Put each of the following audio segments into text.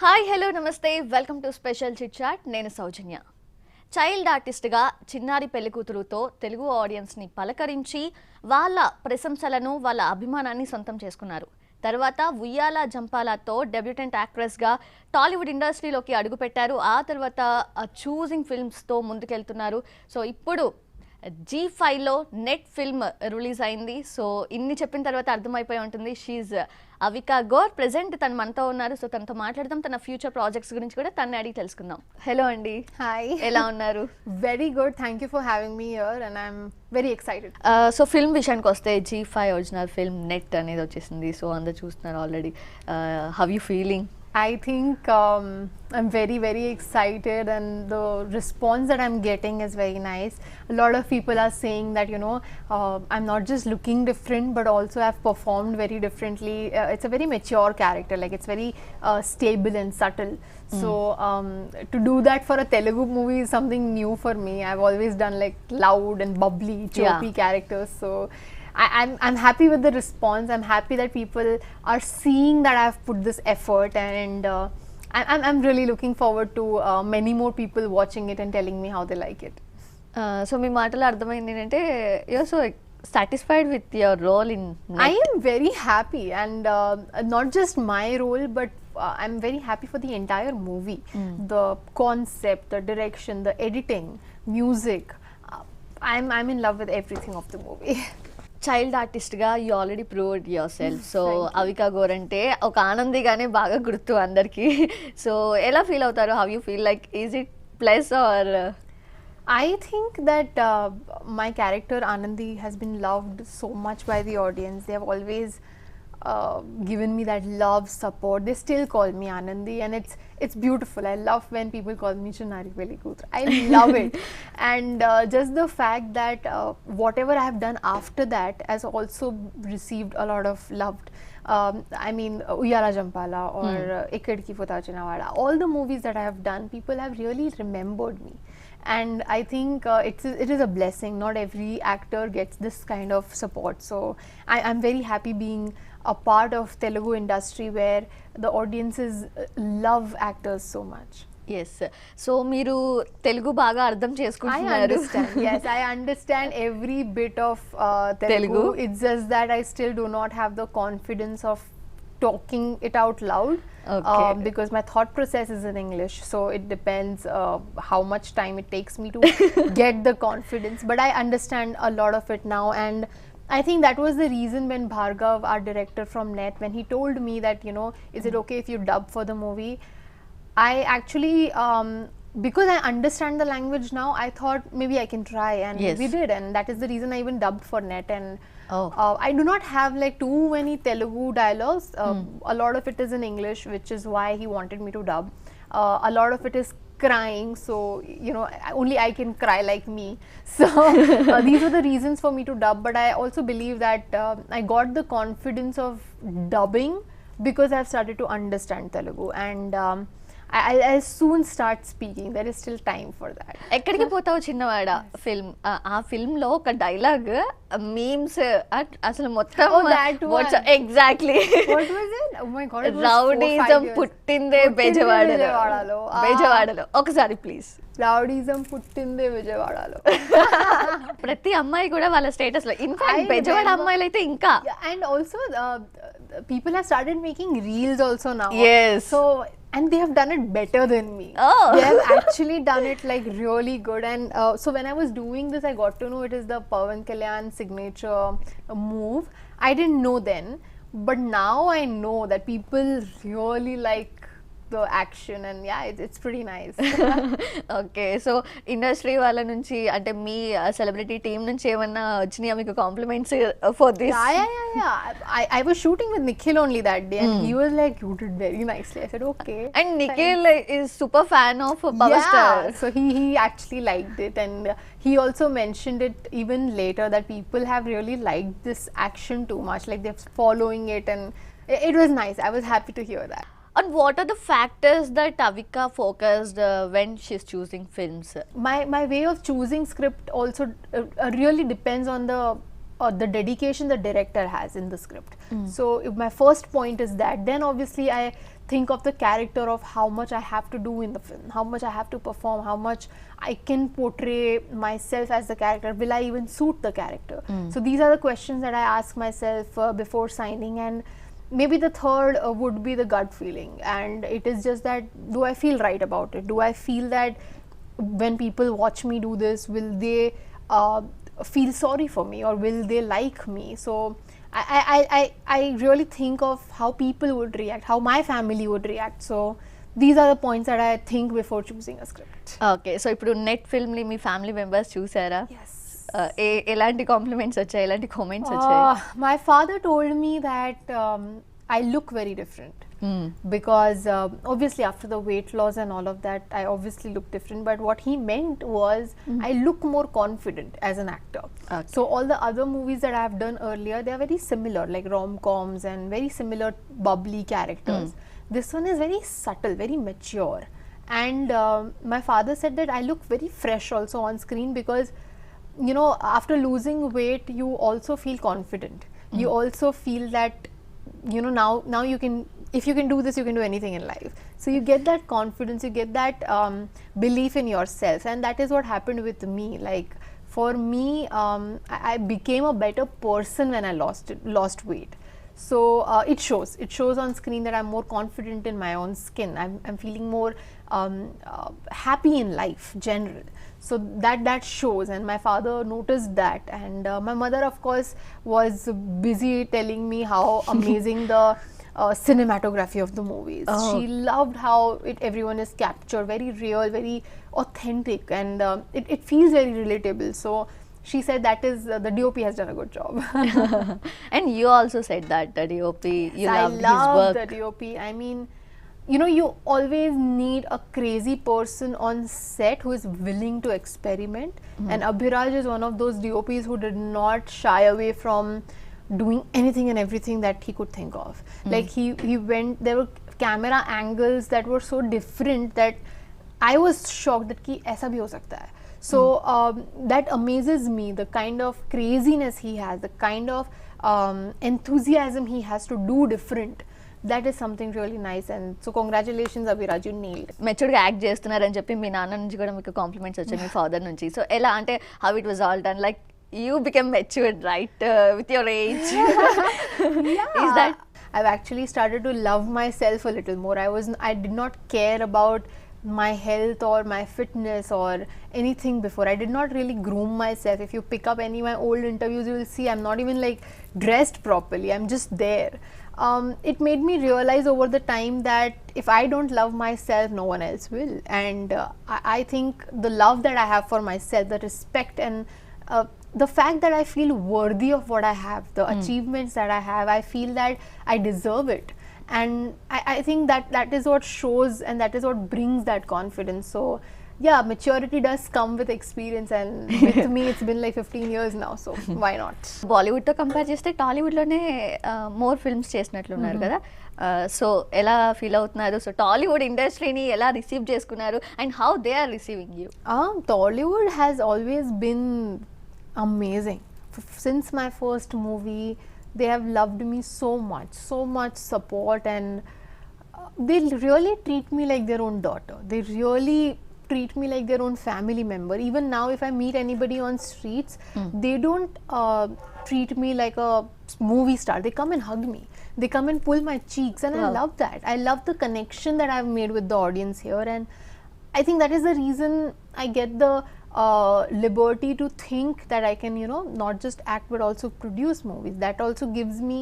Hi hello నమస్తే welcome to special chit chat. నేను Sowjanya. Child ఆర్టిస్ట్గా చిన్నారి పెళ్లికూతురుతో తెలుగు ఆడియన్స్ని పలకరించి వాళ్ళ ప్రశంసలను వాళ్ళ అభిమానాన్ని సొంతం చేసుకున్నారు. తర్వాత ఉయ్యాల జంపాలతో డెబ్యూటెంట్ యాక్ట్రెస్గా టాలీవుడ్ ఇండస్ట్రీలోకి అడుగుపెట్టారు. ఆ తర్వాత చూసింగ్ ఫిల్మ్స్తో ముందుకెళ్తున్నారు. సో ఇప్పుడు G5లో నెట్ ఫిల్మ్ రిలీజ్ అయింది. సో ఇన్ని చెప్పిన తర్వాత అర్థమైపోయి ఉంటుంది. షీఈ్ అవికా గోర్. ప్రెజెంట్ తను మనతో ఉన్నారు. సో తనతో మాట్లాడదాం. తన ఫ్యూచర్ ప్రాజెక్ట్స్ గురించి కూడా తను అడిగి తెలుసుకుందాం. హలో అండి. హాయ్, ఎలా ఉన్నారు? Very good, thank you for having me here and I'm very excited. So film విషయానికి వస్తే G5 ఒరిజినల్ ఫిల్మ్ నెట్ అనేది వచ్చేసింది. సో అందరు చూస్తున్నారు already. How you feeling? I think I'm very excited and the response that I'm getting is very nice. A lot of people are saying that I'm not just looking different but also I've performed very differently. It's a very mature character, like it's very stable and subtle. So to do that for a Telugu movie is something new for me. I've always done like loud and bubbly chirpy characters, so I'm happy with the response. I'm happy that people are seeing that I've put this effort, and I'm really looking forward to many more people watching it and telling me how they like it. So మీ మాటలు అర్థమైంది ఏంటంటే you are so satisfied with your role in net? I am very happy, and not just my role but I'm very happy for the entire movie. The concept, the direction, the editing, music, I'm in love with everything of the movie. Child ఆర్టిస్ట్గా you already proved yourself. So Avika Gor అంటే ఒక ఆనందిగానే బాగా గుర్తు అందరికీ. So ఎలా feel అవుతారు? How you feel? Like is it plus or? I think that my character Anandi has been loved so much by the audience. They have always given me that love, support. They still call me Anandi, and it's beautiful. I love when people call me Chinnari Pelikutra. I love it. And just the fact that whatever I have done after that has also received a lot of love. I mean, Uyala Jampala or Ikkadki Futa Chinavada, all the movies that I have done, people have really remembered me. And I think it is a blessing. Not every actor gets this kind of support. So I'm very happy being a part of Telugu industry where the audiences love actors so much. Yes. So మీరు తెలుగు బాగా అర్థం I చేసుకుంటున్నారు. understand. Yes, I understand every bit of Telugu. It's just that I still do not have the confidence of talking it out loud. Okay. Because my thought process is in English, so it depends how much time it takes me to get the confidence, but I understand a lot of it now. And I think that was the reason when Bhargav, our director from Net, when he told me that is it okay if you dub for the movie, I actually because I understand the language now, I thought maybe I can try, and Yes. we did, and that is the reason I even dubbed for Net. And Oh. I do not have like too many Telugu dialogues. A lot of it is in English, which is why he wanted me to dub. A lot of it is crying, so only I can cry like me. So these are the reasons for me to dub. But I also believe that I got the confidence of dubbing because I've started to understand Telugu, and I'll soon start speaking. There is still time for that. ఎక్కడికి పోతావు చిన్నవాడ film. ఆ film లో ఒక dialogue memes అసలు మొత్తం Oh, that one. Exactly What was it? Oh my god, it was 4-5 rowdyism years. పుట్టిందే బెజవాడలో. బెజవాడలో ఒకసారి ప్లీజ్. రౌడీజం పుట్టిందే విజయవాడలో. ప్రతి అమ్మాయి కూడా వాళ్ళ స్టేటస్ లో, ఇన్ఫాక్ట్ I బెజవాడ remember- అమ్మాయిలు అయితే ఇంకా. Yeah, and also people have started making reels also now. Yes. So and they have done it better than me. Oh. They have actually done it like really good. And so when I was doing this, I got to know it is the Pawan Kalyan signature move. I didn't know then, but now I know that people really like the action, and yeah, it's pretty nice. Okay. So industry వాళ్ళ నుంచి అంటే మీ celebrity team నుంచి ఏమన్నా వచ్చినాయా మీకు compliments for this? Yeah. I was shooting with Nikhil only that day, and he was like, "You did very nicely." I said, "Okay." And Nikhil is super fan of power star. So he actually liked it, and he also mentioned it even later that people have really liked this action too much, like they're following it, and it was nice. I was happy to hear that. And what are the factors that Avika focused when she's choosing films? My way of choosing script also really depends on the dedication the director has in the script. So if my first point is that, then obviously I think of the character of how much I have to do in the film, how much I have to perform, how much I can portray myself as the character. Will I even suit the character? So these are the questions that I ask myself before signing. And maybe the third would be the gut feeling, and it is just that, do I feel right about it? Do I feel that when people watch me do this, will they feel sorry for me, or will they like me? So I really think of how people would react, how my family would react. So these are the points that I think before choosing a script. Okay so ఇప్పుడు net film ని మీ family members చూసారా? Yes. ఎలాంటి compliments వచ్చాయి, ఎలాంటి comments వచ్చాయి? My father told me that I look very different. Because obviously after the weight loss and all of that, I obviously look different, but what he meant was I look more confident as an actor. Okay. So all the other movies that I have done earlier, they are very similar, like rom-coms and very similar bubbly characters. This one is very subtle, very mature, and my father said that I look very fresh also on screen, because you know, after losing weight you also feel confident. You also feel that, you know, now you can, if you can do this, you can do anything in life. So you get that confidence, you get that belief in yourself, and that is what happened with me. Like for me, I became a better person when I lost weight. So it shows on screen that I'm more confident in my own skin. I'm feeling more happy in life general. So that shows, and my father noticed that, and my mother of course was busy telling me how amazing the cinematography of the movies. She loved how everyone is captured, very real, very authentic, and it feels very relatable. So she said that is the DOP has done a good job. And you also said that the DOP, you I loved his love work. the DOP. I mean, you know, you always need a crazy person on set who is willing to experiment. And Abhiraj is one of those DOPs who did not shy away from doing anything and everything that he could think of. Like he went, there were camera angles that were so different that I was shocked that ki aisa bhi ho sakta hai. So that amazes me, the kind of craziness he has, the kind of enthusiasm he has to do different. That is something really nice, and so congratulations Abhiraj, you nailed it. Matured గా act చేస్తున్నారని చెప్పి మీ నాన్న నుంచి కూడా మీకు compliments వచ్చాయి, మీ father నుంచి. So ఎలా అంటే how it was all done, like you become matured right with your age? Is that I've actually started to love myself a little more. I did not care about my health or my fitness or anything before. I did not really groom myself. If you pick up any of my old interviews, you will see I'm not even like dressed properly. I'm just there. It made me realize over the time that if I don't love myself, no one else will. And I think the love that I have for myself, the respect, and the fact that I feel worthy of what I have, the achievements that I have, I feel that I deserve it. And I think that is what shows, and that is what brings that confidence. So yeah, maturity does come with experience, and with me it's been like 15 years now, so why not? Bollywood తో compare చేస్తే టాలీవుడ్ లోనే more films చేసినట్లున్నారు కదా. So ఎలా feel అవుతున్నారు? So Tollywood ఇండస్ట్రీని ఎలా receive చేసుకున్నారు, and how they are receiving you? Tollywood has always been amazing. Since my first movie, they have loved me so much support, and they really treat me like their own daughter. They really treat me like their own family member. Even now if I meet anybody on streets, they don't treat me like a movie star. They come and hug me, they come and pull my cheeks, and I love that. I love the connection that I've made with the audience here, and I think that is the reason I get the liberty to think that I can, you know, not just act but also produce movies. That also gives me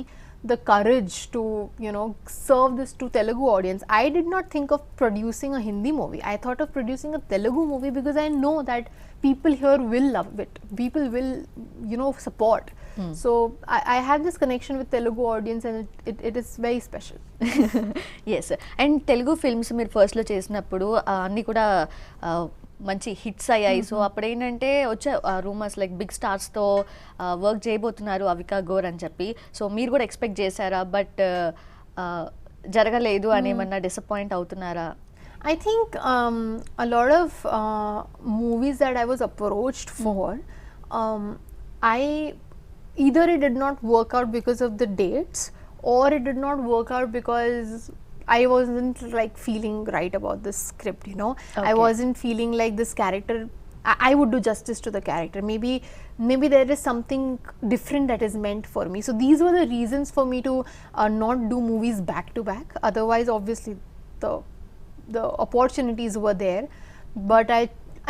the courage to, you know, serve this to Telugu audience. I did not think of producing a Hindi movie. I thought of producing a Telugu movie because I know that people here will love it. People will, you know, support. So I have this connection with Telugu audience, and it is very special. Yes. And Telugu films మీరు ఫస్ట్లో చేసినప్పుడు అన్నీ కూడా మంచి hits అయ్యాయి. So అప్పుడు ఏంటంటే వచ్చే రూమర్స్ లైక్ బిగ్ స్టార్స్తో వర్క్ చేయబోతున్నారు అవికా గోర్ అని చెప్పి. సో మీరు కూడా ఎక్స్పెక్ట్ చేశారా? బట్ జరగలేదు అని ఏమన్నా డిసప్పాయింట్ అవుతున్నారా? I think a lot of movies that I was approached for, either it did not work out because of the dates, or it did not work out because I wasn't like feeling right about this script, you know. I Okay. wasn't feeling like this character, I would do justice to the character. Maybe there is something different that is meant for me. So these were the reasons for me to not do movies back to back. Otherwise, obviously, the opportunities were there, but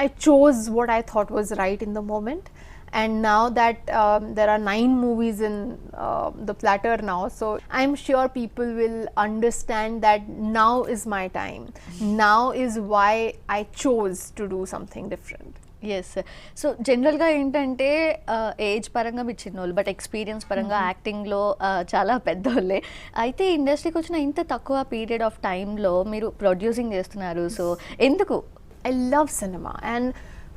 I chose what I thought was right in the moment. And now that there are 9 movies in the platter now, so I'm sure people will understand that now is my time. Now is why I chose to do something different. Yes. So జనరల్గా ఏంటంటే age పరంగా మీరు చిన్నోళ్ళు, but experience పరంగా యాక్టింగ్లో చాలా పెద్దోళ్ళే. అయితే ఇండస్ట్రీకి వచ్చిన ఇంత తక్కువ పీరియడ్ ఆఫ్ టైంలో మీరు ప్రొడ్యూసింగ్ చేస్తున్నారు. సో ఎందుకు? I love cinema, and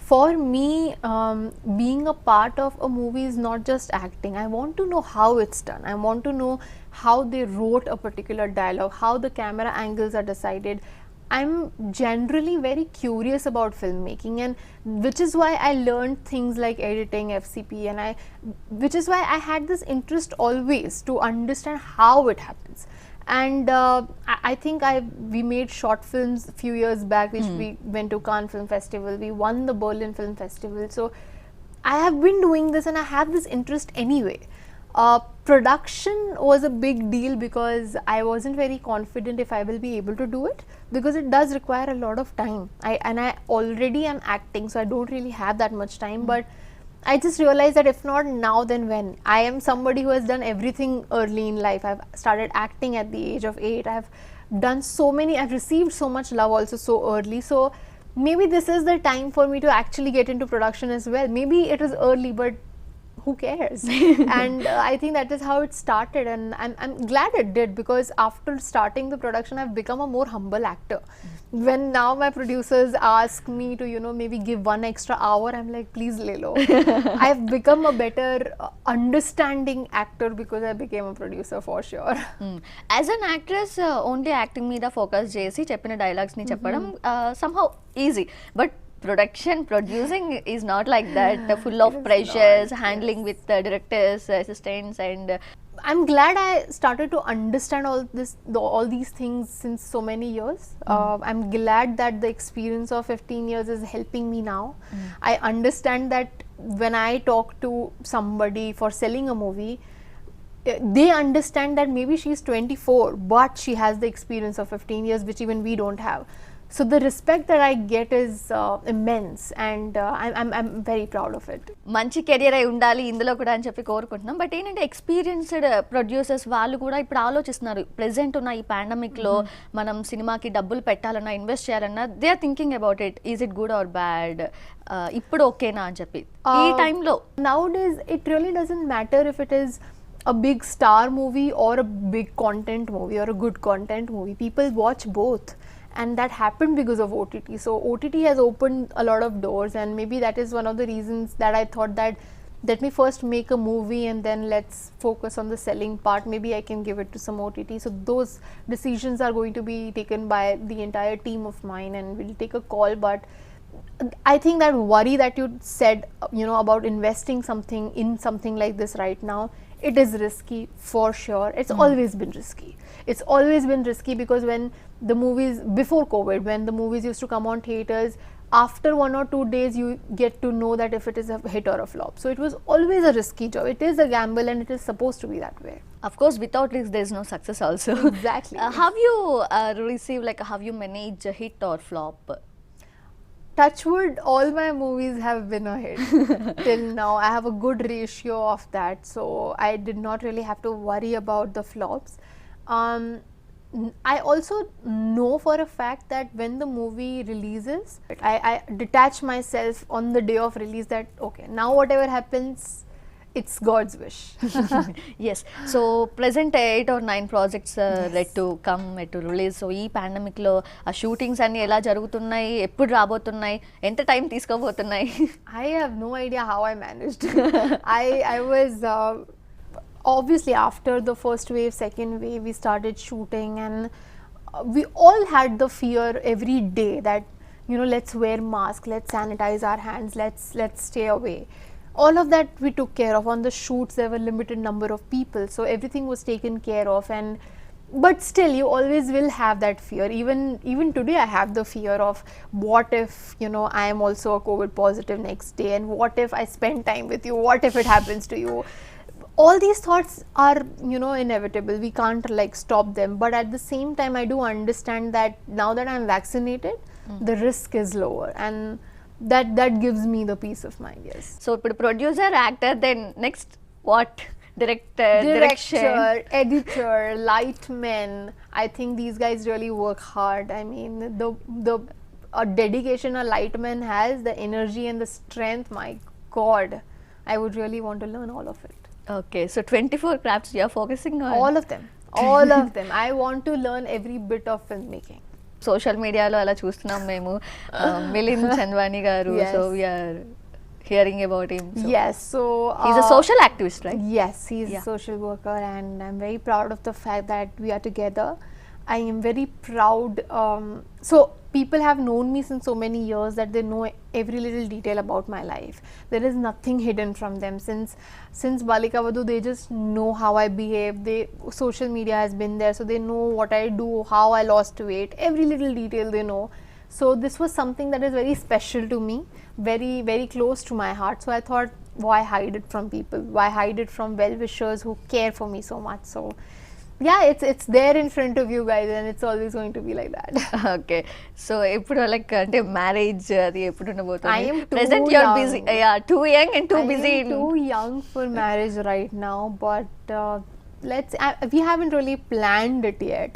for me, being a part of a movie is not just acting. I want to know how it's done. I want to know how they wrote a particular dialogue, how the camera angles are decided. I'm generally very curious about filmmaking, and which is why I learned things like editing, FCP, and which is why I had this interest always to understand how it happens. And I think we made short films a few years back, which we went to Cannes Film Festival. We won the Berlin Film Festival. So I have been doing this, and I have this interest anyway. Production was a big deal because I wasn't very confident if I will be able to do it, because it does require a lot of time. I already am acting, so I don't really have that much time. But I just realized that if not now, then when? I am somebody who has done everything early in life. I've started acting at the age of 8. I've done so many, I've received so much love also so early. So maybe this is the time for me to actually get into production as well. Maybe it is early, but who cares? And I think that is how it started, and I'm glad it did, because after starting the production, I've become a more humble actor. When now my producers ask me to, you know, maybe give 1 extra hour, I'm like, please lay low. I've become a better understanding actor because I became a producer, for sure. As an actress only acting మీద focus చేసి చెప్పిన డైలాగ్స్ని చెప్పడం somehow easy, but producing is not like that. Full of pressures, handling with directors, assistants, and I'm glad I started to understand all these things since so many years. I'm glad that the experience of 15 years is helping me now. I understand that when I talk to somebody for selling a movie, they understand that maybe she's 24, but she has the experience of 15 years, which even we don't have. So the respect that I get is immense, and I'm very proud of it. మంచి career అయి ఉండాలి ఇందులో కూడా అని చెప్పి కోరుకుంటున్నాం. But ఏంటంటే experienced producers వాళ్ళు కూడా ఇప్పుడు ఆలోచిస్తున్నారు. ప్రెసెంట్ ఉన్న ఈ పాండమిక్లో మనం సినిమాకి డబ్బులు పెట్టాలన్నా, ఇన్వెస్ట్ చేయాలన్నా, they are thinking about it, is it good or bad, ఇప్పుడు ఓకేనా అని చెప్పి ఈ టైంలో. Nowadays it really doesn't matter if it is a big star movie or a big content movie or a good content movie. People watch both. And that happened because of OTT. So OTT has opened a lot of doors, and maybe that is one of the reasons that I thought that let me first make a movie and then let's focus on the selling part. Maybe I can give it to some OTT. So those decisions are going to be taken by the entire team of mine, and we'll take a call. But I think that worry that you said, you know, about investing something in something like this right now, it is risky for sure. It's always been risky. It's always been risky because when the movies, before COVID, when the movies used to come on theaters, after 1 or 2 days you get to know that if it is a hit or a flop. So it was always a risky job. It is a gamble, and it is supposed to be that way. Of course, without risk there is no success also. Exactly. Have you received, like, have you managed a hit or flop? Touch wood, all my movies have been a hit till now. I have a good ratio of that, so I did not really have to worry about the flops. I also know for a fact that when the movie releases, I detach myself on the day of release that okay, now whatever happens, it's God's wish. Yes. So present 8 or 9 projects ready to come to release. So ఈ pandemic లో ఆ shootings అన్ని ఎలా జరుగుతున్నాయి, ఎప్పుడు రాబోతున్నాయి, ఎంత time తీసుకోబోతున్నాయి? I have no idea how I managed. I was obviously after the first wave, second wave, we started shooting, and we all had the fear every day that, you know, let's wear masks, let's sanitize our hands, let's stay away. All of that we took care of. On the shoots there were limited number of people, so everything was taken care of, and but still you always will have that fear. Even today I have the fear of what if, you know, I am also a COVID positive next day, and what if I spend time with you, what if it happens to you. All these thoughts are, you know, inevitable. We can't like stop them, but at the same time I do understand that now that I'm vaccinated, the risk is lower, and that gives me the peace of mind. Yes. So ఇప్పుడు producer, actor, then next what? Director, Director, editor, lightmen. I think these guys really work hard. I mean, the dedication a lightman has, the energy and the strength, my God, I would really want to learn all of it. Okay, so 24 crafts you are focusing on. All of them. All of them. I want to learn every bit of filmmaking. Social మీడియాలో అలా చూస్తున్నాం మేము Milind Chandwani garu. Yes. So we are hearing about him. Yes, so He's a social activist, right? yes, he's Yeah. a social worker, and I'm very proud of the fact that we are together. I am very proud. So people have known me since so many years that they know every little detail about my life. There is nothing hidden from them. Since Balika Vadhu, they just know how I behave. Social media has been there, so they know what I do, how I lost weight, every little detail they know. So this was something that is very special to me, very, very close to my heart. So I thought, why hide it from people? Why hide it from well-wishers who care for me so much? So yeah, it's there in front of you guys, and it's always going to be like that. Okay, so ఎప్పుడు like అంటే marriage అది ఎప్పుడు I ఉండబోతుంది? am too present you are young. Busy, yeah, too young and too I busy. am too young for marriage right now, but we haven't really planned it yet.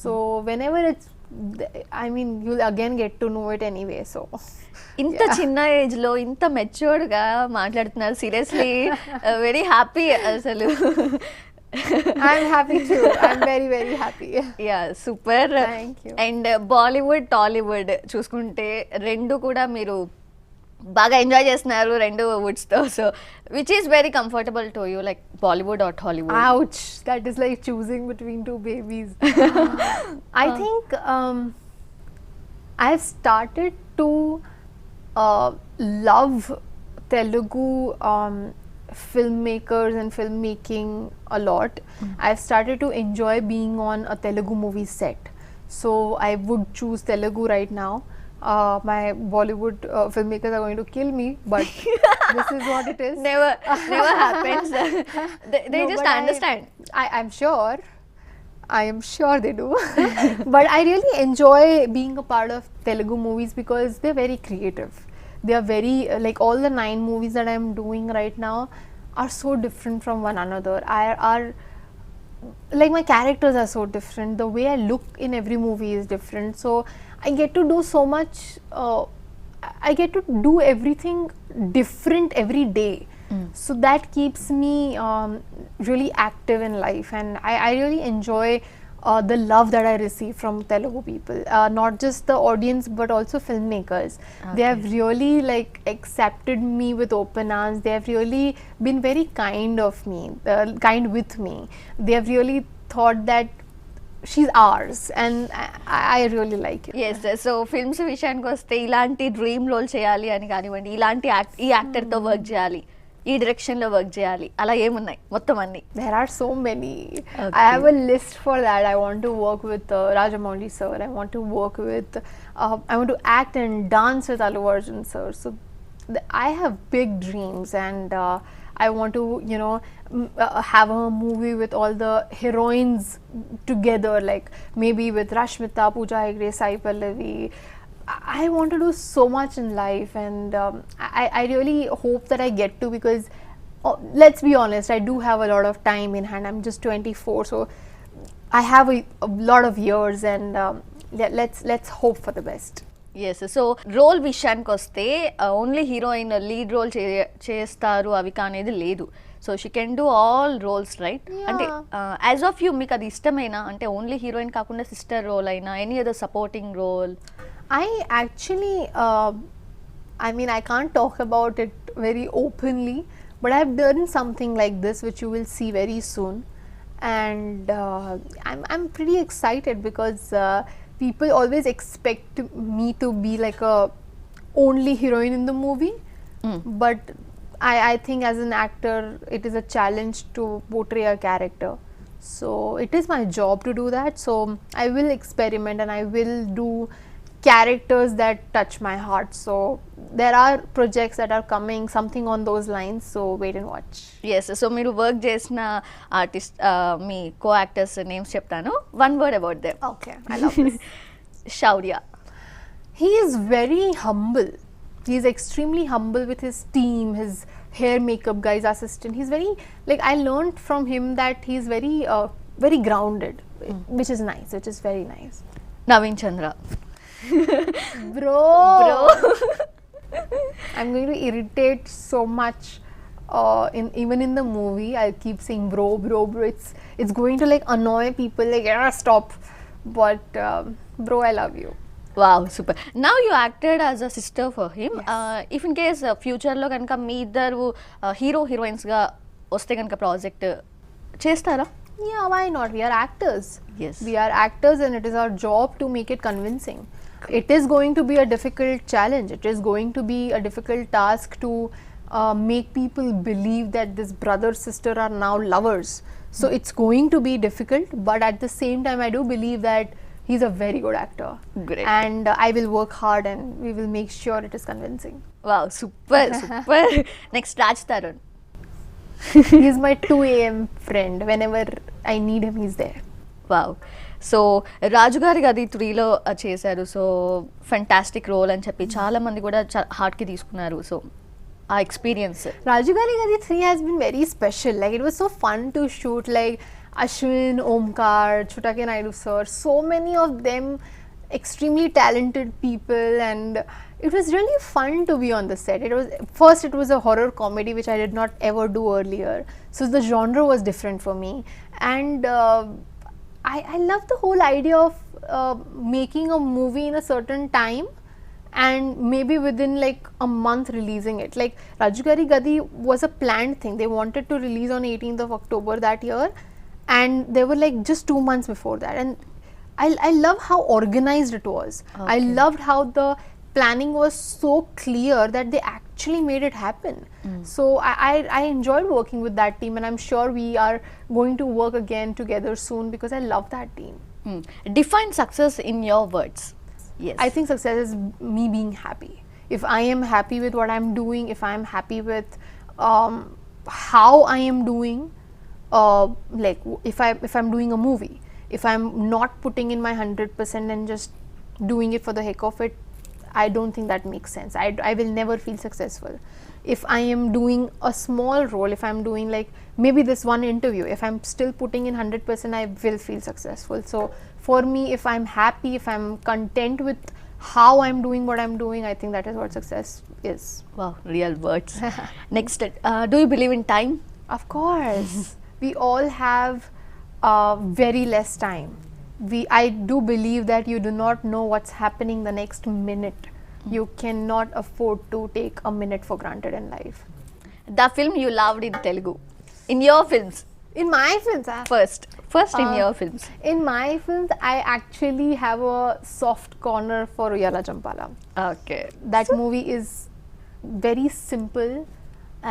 So whenever I mean, you'll again get to know it anyway. So ఇంత చిన్న age లో ఇంత matured గా మాట్లాడుతున్నారు. Seriously very happy అసలు. I'm happy too. I'm very, very happy. Yeah, super. Thank you. And Bollywood Tollywood చూసుకుంటే రెండు కూడా మీరు బాగా ఎంజాయ్ చేస్తున్నారు, రెండు వుడ్స్ తో. So which is very comfortable to you, like Bollywood or Tollywood? Ouch! That is like choosing between two babies. I think I've started to love Telugu filmmakers and filmmaking a lot. I've started to enjoy being on a Telugu movie set. So I would choose Telugu right now. My Bollywood filmmakers are going to kill me, but this is what it is. Never happens. They No, just but understand. I'm sure. I am sure they do. But I really enjoy being a part of Telugu movies because they're very creative. They are very, like all the 9 movies that I'm doing right now are so different from one another. Like my characters are so different. The way I look in every movie is different. So I get to do so much. I get to do everything different every day. So that keeps me really active in life, and I really enjoy the love that I receive from Telugu people, not just the audience but also filmmakers. They have really like accepted me with open arms. They have really been very kind with me. They have really thought that she's ours, and I really like it. Yes, so films విషయానికి వస్తే ఇలాంటి dream role చేయాలి అని కానివ్వండి, ఇలాంటి ఈ యాక్టర్తో work చేయాలి, ఈ డైరెక్షన్లో వర్క్ చేయాలి, అలా ఏమున్నాయి మొత్తం అన్ని? There are so many. Okay. I have a list for that. I want to work with Rajamouli sir. I want to work with, I want to act and dance with Allu Arjun sir. So I have big dreams, and I want to, you know, have a movie with all the heroines together, like maybe with Rashmita, Pooja Hegde, Sai Pallavi. I want to do so much in life, and I really hope that I get to, because let's be honest, I do have a lot of time in hand. I'm just 24, so I have a lot of years, and let's hope for the best. Yes, so role విషయానికి వస్తే only heroine lead role చేస్తారు అవిక అనేది లేదు. So she can do all roles, right? అంటే as of you మీకు అది ఇష్టమేనా? అంటే ఓన్లీ హీరోయిన్ కాకుండా సిస్టర్ రోల్ అయినా, any other supporting role? I actually, I mean, I can't talk about it very openly, but I've done something like this, which you will see very soon, and I'm pretty excited because people always expect me to be like a only heroine in the movie, but I think as an actor, it is a challenge to portray a character. So it is my job to do that. So I will experiment and I will do characters that touch my heart. So there are projects that are coming, something on those lines. So wait and watch. Yes so మీరు work చేసిన artist మీ co actors names చెప్తాను. One word about them. Okay, I love this. Shaurya. He is very humble. He is extremely humble with his team, his hair makeup guy's assistant. He's very, like, I learned from him that he's very grounded, which is nice, which is very nice. Naveen Chandra. Bro. I'm going to irritate so much. Even in the movie, I'll keep saying bro. It's going to like annoy people. Like, yeah, stop. But bro, I love you. Wow super. Now you acted as a sister for him. If in case ఫ్యూచర్లో కనుక మీ ఇద్దరు hero హీరోయిన్స్గా వస్తే కనుక project చేస్తారా? Yeah, why not? We are actors. Yes. We are actors and it is our job to make it convincing. It is going to be a difficult challenge. It is going to be a difficult task to make people believe that this brother sister are now lovers. So it's going to be difficult, but at the same time I do believe that he's a very good actor. Great. And I will work hard and we will make sure it is convincing. Wow super super. Next Raj Tarun. He's my 2 a.m. friend. Whenever I need him, he's there. Wow. So రాజుగారి గది 3లో చేశారు. So fantastic role అని చెప్పి చాలా మంది కూడా హార్ట్కి తీసుకున్నారు. సో ఆ experience. Rajugari Gadi 3 has been very special. Like, it was so fun to shoot. Like, Ashwin, Omkar, Chutake Naidu sir, so many of them extremely talented people, and it was really fun to be on the set. It was a horror comedy which I did not ever do earlier, so the genre was different for me, and I love the whole idea of making a movie in a certain time and maybe within like a month releasing it. Like, Rajugari Gadi was a planned thing. They wanted to release on 18th of October that year, and they were like just 2 months before that, and I love how organized it was. I loved how the planning was so clear that they actually made it happen. So I enjoyed working with that team, and I'm sure we are going to work again together soon because I love that team. Define success in your words. Yes. I think success is me being happy. If I am happy with what I'm doing, if I'm happy with how I am doing, like if I'm doing a movie, if I'm not putting in my 100% and just doing it for the heck of it, I don't think that makes sense. I will never feel successful. If I am doing a small role, if I'm doing like maybe this one interview, if I'm still putting in 100%, I will feel successful. So for me, if I'm happy, if I'm content with how I'm doing what I'm doing, I think that is what success is. Wow, real words. Next, do you believe in time? Of course. We all have very less time. I do believe that you do not know what's happening the next minute. You cannot afford to take a minute for granted in life. The film you loved in Telugu. In your films. In my films, First in your films. in my films, I actually have a soft corner for Uyala Champala. Okay. That movie is very simple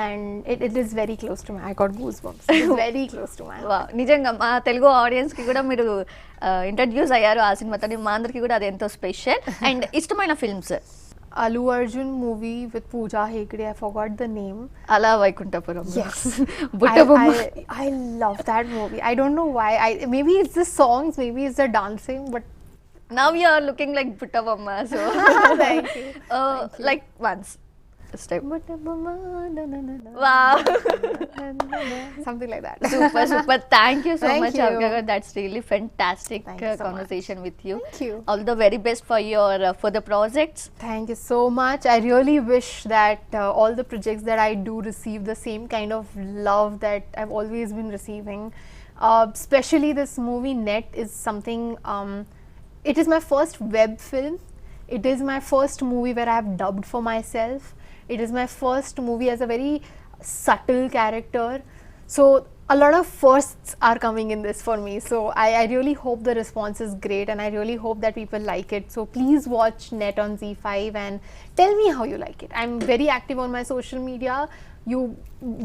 and it is very close to me. I got goosebumps. It's very close to my heart. నిజంగా మా తెలుగు ఆడియన్స్కి కూడా మీరు introduce అయ్యారు ఆ సినిమాతో. మా అందరికి కూడా అది ఎంతో స్పెషల్. అండ్ ఇష్టమైన films. Allu Arjun movie with Pooja Hegde. I forgot the name. అలా Vaikunthapuram. Yes. బుట్టబొమ్మ. I love that movie. I don't know why. Maybe it's the songs, maybe it's the dancing, but Now you are looking like బుట్టబొమ్మ. So thank you. Like once. Step. Buttabomma, na, na, na, na, Wow. na, na, na. Something like that. Super. Thank you so Thank much, you. Avika Gor. That's really fantastic Thank you so conversation with you. Thank you. All the very best for your further projects. Thank you so much. I really wish that all the projects that I do receive the same kind of love that I've always been receiving. Especially this movie Net is something, it is my first web film. It is my first movie where I have dubbed for myself. It is my first movie as a very subtle character. So a lot of firsts are coming in this for me, so I really hope the response is great, and I really hope that people like it. So please watch Net on Z5 and tell me how you like it. I'm very active on my social media. You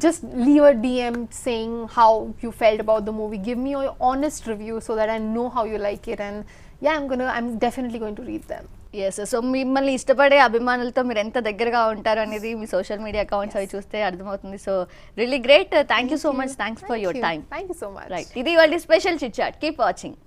just leave a DM saying how you felt about the movie. Give me your honest review so that I know how you like it, and yeah, I'm definitely going to read them. Yes, so మిమ్మల్ని ఇష్టపడే అభిమానులతో మీరు ఎంత దగ్గరగా ఉంటారు అనేది మీ social media accounts అవి చూస్తే అర్థమవుతుంది. So really great. Thank you so much. Thanks for your time. Thank you so much. Right, ఇది వాళ్ళ special chit chat. Keep watching.